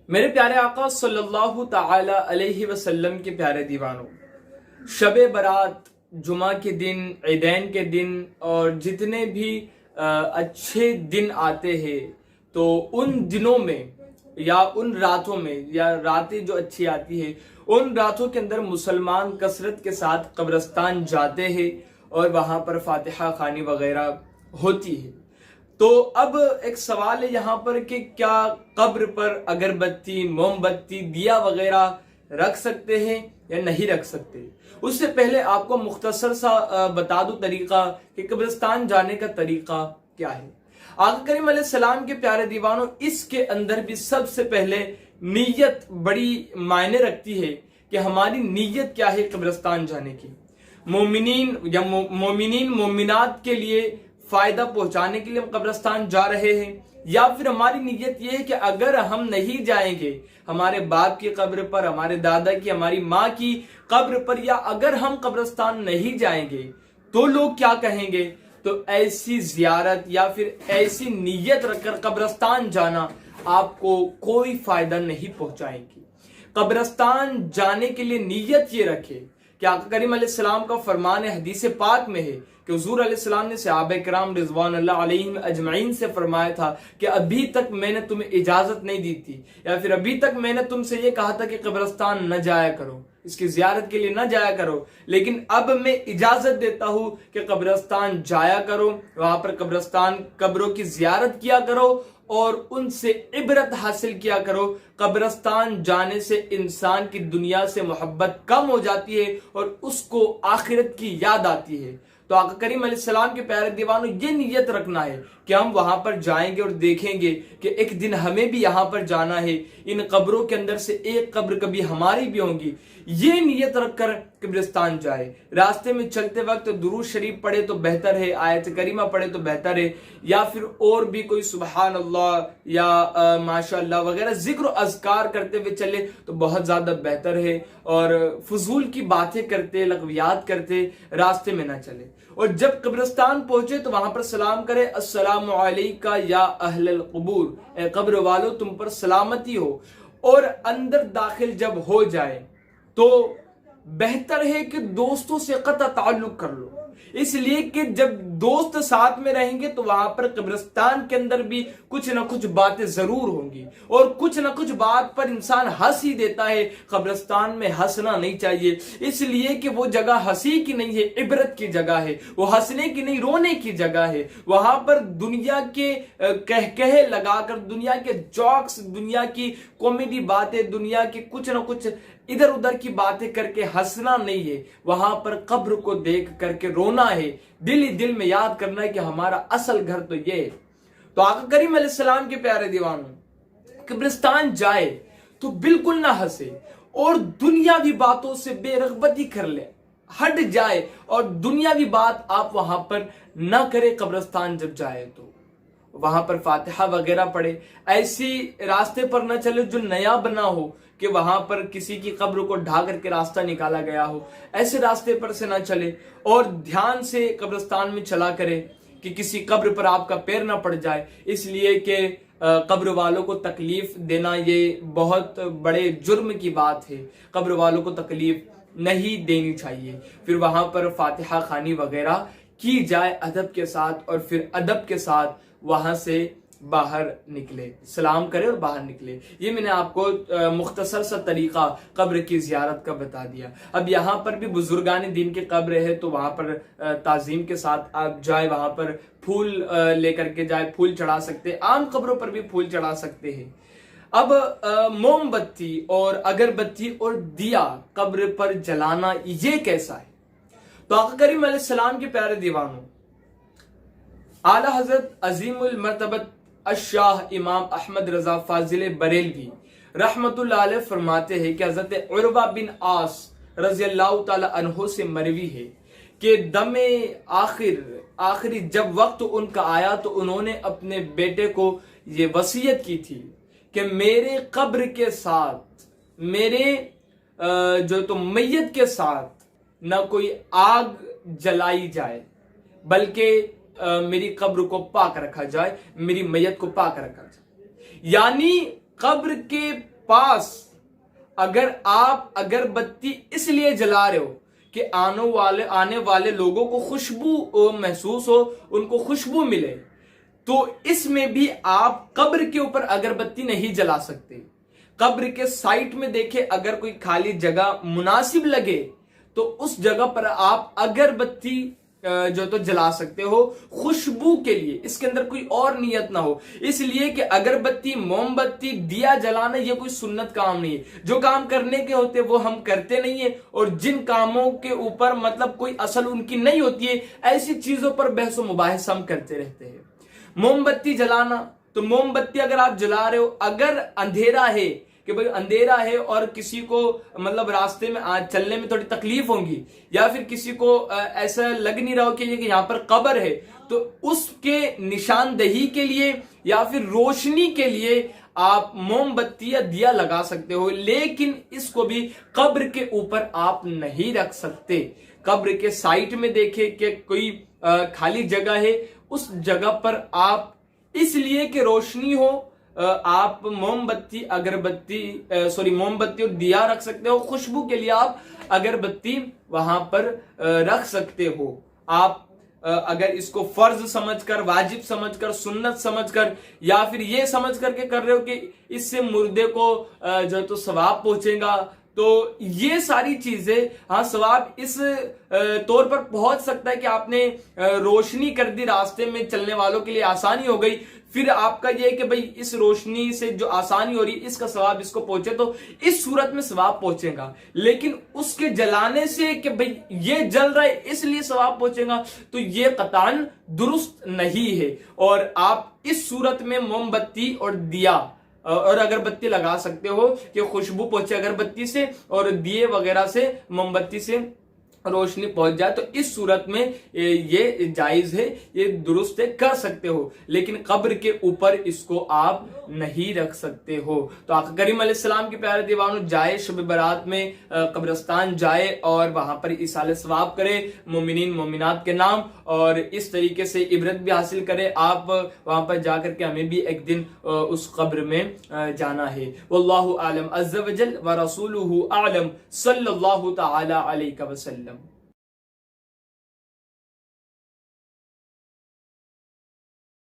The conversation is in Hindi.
मेरे प्यारे आका सल्लल्लाहु ताला अलैहि वसल्लम के प्यारे दीवानों, शबे बरात, जुमा के दिन, ईदैन के दिन और जितने भी अच्छे दिन आते हैं तो उन दिनों में या उन रातों में या रातें जो अच्छी आती है उन रातों के अंदर मुसलमान कसरत के साथ कब्रिस्तान जाते हैं और वहां पर फातिहा खानी वगैरह होती है। तो अब एक सवाल है यहाँ पर कि क्या कब्र पर अगरबत्ती, मोमबत्ती, दिया वगैरह रख सकते हैं या नहीं रख सकते। उससे पहले आपको मुख्तसर सा बता दूं तरीका कि कब्रिस्तान जाने का तरीका क्या है। आका करीम अलैहिस्सलाम के प्यारे दीवानों, इसके अंदर भी सबसे पहले नीयत बड़ी मायने रखती है कि हमारी नीयत क्या है कब्रिस्तान जाने की। मोमिनीन या मोमिनीन मोमिनात के लिए फायदा पहुंचाने के लिए हम कब्रिस्तान जा रहे हैं, या फिर हमारी नीयत यह है कि अगर हम नहीं जाएंगे हमारे बाप की कब्र पर, हमारे दादा की, हमारी माँ की कब्र पर, या अगर हम कब्रिस्तान नहीं जाएंगे तो लोग क्या कहेंगे। तो ऐसी जियारत या फिर ऐसी नीयत रखकर कब्रिस्तान जाना आपको कोई फायदा नहीं पहुंचाएगी। कब्रिस्तान जाने के लिए नीयत ये रखे कि आका करीम अलैहिस्सलाम का फरमान है, हदीस पाक में है कि हुजूर अलैहिस्सलाम ने सहाबा किराम रिज़वानुल्लाह अलैहिम अजमईन से फरमाया था कि अभी तक मैंने तुम्हें इजाजत नहीं दी थी या फिर अभी तक मैंने तुमसे ये कहा था कि कब्रिस्तान न जाया करो, इसकी जियारत के लिए न जाया करो, लेकिन अब मैं इजाजत देता हूं कि कब्रिस्तान जाया करो, वहां पर कब्रिस्तान कब्रों की जियारत किया करो और उनसे इबरत हासिल किया करो। कब्रिस्तान जाने से इंसान की दुनिया से मोहब्बत कम हो जाती है और उसको आखिरत की याद आती है। तो आका करीम अलैहिस्सलाम के प्यारे दीवानों, ये नियत रखना है कि हम वहां पर जाएंगे और देखेंगे कि एक दिन हमें भी यहां पर जाना है, इन कब्रों के अंदर से एक कब्र कभी हमारी भी होंगी। ये नियत रखकर कब्रिस्तान जाए। रास्ते में चलते वक्त दुरूद शरीफ पढ़े तो बेहतर है, आयत करीमा पढ़े तो बेहतर है, या फिर और भी कोई सुबहान अल्लाह या माशाअल्लाह वगैरह जिक्र अज़कार करते हुए चले तो बहुत ज्यादा बेहतर है। और फजूल की बातें करते, लग़वियात करते रास्ते में ना चले। और जब कब्रिस्तान पहुंचे तो वहां पर सलाम करे, अस्सलामु अलैका या अहलल क़ुबूर, ए कब्र वालों तुम पर सलामती हो। और अंदर दाखिल जब हो जाए तो बेहतर है कि दोस्तों से कता ताल्लुक कर लो, इसलिए कि जब दोस्त साथ में रहेंगे तो वहां पर कब्रिस्तान के अंदर भी कुछ ना कुछ बातें जरूर होंगी और कुछ ना कुछ बात पर इंसान हंस ही देता है। कब्रिस्तान में हंसना नहीं चाहिए, इसलिए कि वो जगह हंसी की नहीं है, इबरत की जगह है, वो हंसने की नहीं रोने की जगह है। वहां पर दुनिया के कहकहे लगाकर, दुनिया के जोक्स, दुनिया की कॉमेडी बातें, दुनिया के कुछ ना कुछ इधर उधर की बातें करके हंसना नहीं है, वहां पर कब्र को देख करके रोना है, दिल ही दिल में याद करना है कि हमारा असल घर तो ये है। तो आका करीम अलैहिस्सलाम के प्यारे दीवानों, कब्रिस्तान जाए तो बिल्कुल ना हंसे और दुनियावी बातों से बेरगबती कर ले, हट जाए और दुनियावी बात आप वहां पर ना करे। कब्रिस्तान जब जाए तो वहां पर फातिहा वगैरह पढ़े। ऐसी रास्ते पर न चले जो नया बना हो कि वहां पर किसी की कब्र को ढा करके रास्ता निकाला गया हो, ऐसे रास्ते पर से ना चले और ध्यान से कब्रिस्तान में चला करे कि किसी कब्र पर आपका पैर ना पड़ जाए, इसलिए कि कब्र वालों को तकलीफ देना ये बहुत बड़े जुर्म की बात है। कब्र वालों को तकलीफ नहीं देनी चाहिए। फिर वहां पर फातिहा खानी वगैरह की जाए अदब के साथ और फिर अदब के साथ वहां से बाहर निकले, सलाम करे और बाहर निकले। ये मैंने आपको मुख्तसर सा तरीका कब्र की जियारत का बता दिया। अब यहाँ पर भी बुजुर्गान दीन के कब्र है तो वहां पर ताजीम के साथ आप जाए, वहां पर फूल लेकर के जाए, फूल चढ़ा सकते हैं, आम कब्रों पर भी फूल चढ़ा सकते हैं। अब मोमबत्ती और अगरबत्ती और दिया कब्र पर जलाना ये कैसा है। तो आका करीम अलैहिस्सलाम के प्यारे दीवानों, आला हजरत अजीमुल मर्तबत अशाह इमाम अहमद रजा फाजिल बरेलवी रहमतुल्लाह अलैह फरमाते हैं कि हजरत उरवा बिन आस रज़ियल्लाहु ताला अन्हु से मरवी है कि दमे आखिरी जब वक्त उनका आया तो उन्होंने अपने बेटे को ये वसीयत की थी कि मेरे कब्र के साथ, मेरे जो तो मैयत के साथ न कोई आग जलाई जाए, बल्कि मेरी कब्र को पाक रखा जाए, मेरी मैयत को पाक रखा जाए। यानी कब्र के पास अगर आप अगरबत्ती इसलिए जला रहे हो कि आने वाले लोगों को खुशबू महसूस हो, उनको खुशबू मिले, तो इसमें भी आप कब्र के ऊपर अगरबत्ती नहीं जला सकते। कब्र के साइड में देखे अगर कोई खाली जगह मुनासिब लगे तो उस जगह पर आप अगरबत्ती जो तो जला सकते हो खुशबू के लिए, इसके अंदर कोई और नियत ना हो। इसलिए कि अगरबत्ती, मोमबत्ती, दिया जलाना ये कोई सुन्नत काम नहीं है। जो काम करने के होते वो हम करते नहीं है, और जिन कामों के ऊपर मतलब कोई असल उनकी नहीं होती है, ऐसी चीजों पर बहस मुबाहिस हम करते रहते हैं। मोमबत्ती जलाना, तो मोमबत्ती अगर आप जला रहे हो, अगर अंधेरा है कि भाई अंधेरा है और किसी को मतलब रास्ते में चलने में थोड़ी तकलीफ होगी, या फिर किसी को ऐसा लग नहीं रहा हो कि यहाँ पर कब्र है, तो उसके निशानदही के लिए या फिर रोशनी के लिए आप मोमबत्ती या दिया लगा सकते हो, लेकिन इसको भी कब्र के ऊपर आप नहीं रख सकते। कब्र के साइड में देखे कि कोई खाली जगह है, उस जगह पर आप इसलिए कि रोशनी हो आप मोमबत्ती मोमबत्ती और दिया रख सकते हो। खुशबू के लिए आप अगरबत्ती वहां पर रख सकते हो। आप अगर इसको फर्ज समझकर, वाजिब समझकर, सुन्नत समझकर, या फिर ये समझ करके कर रहे हो कि इससे मुर्दे को जो तो सवाब पहुंचेगा, तो ये सारी चीजें, हाँ सवाब इस तौर पर पहुंच सकता है कि आपने रोशनी कर दी, रास्ते में चलने वालों के लिए आसानी हो गई, फिर आपका ये कि भाई इस रोशनी से जो आसानी हो रही है इसका सवाब इसको पहुंचे, तो इस सूरत में सवाब पहुंचेगा। लेकिन उसके जलाने से कि भाई ये जल रहा है इसलिए सवाब पहुंचेगा, तो ये कतान दुरुस्त नहीं है। और आप इस सूरत में मोमबत्ती और दिया और अगरबत्ती लगा सकते हो कि खुशबू पहुंचे अगरबत्ती से, और दिए वगैरह से, मोमबत्ती से रोशनी पहुंच जाए, तो इस सूरत में ये जायज है, ये दुरुस्त है, कर सकते हो। लेकिन कब्र के ऊपर इसको आप नहीं रख सकते हो। तो आका करीम अलैहिस्सलाम के प्यारे दीवानों, जाए शब बारात में कब्रिस्तान जाए और वहां पर इसाले सवाब करे मोमिनीन मोमिनात के नाम, और इस तरीके से इबरत भी हासिल करे। आप वहां पर जाकर के हमें भी एक दिन उस कब्र में जाना है। वल्लाहु आलम अज़्ज़ा वजल व रसूलुहु आलम सल्लल्लाहु तआला अलैहि वसल्लम।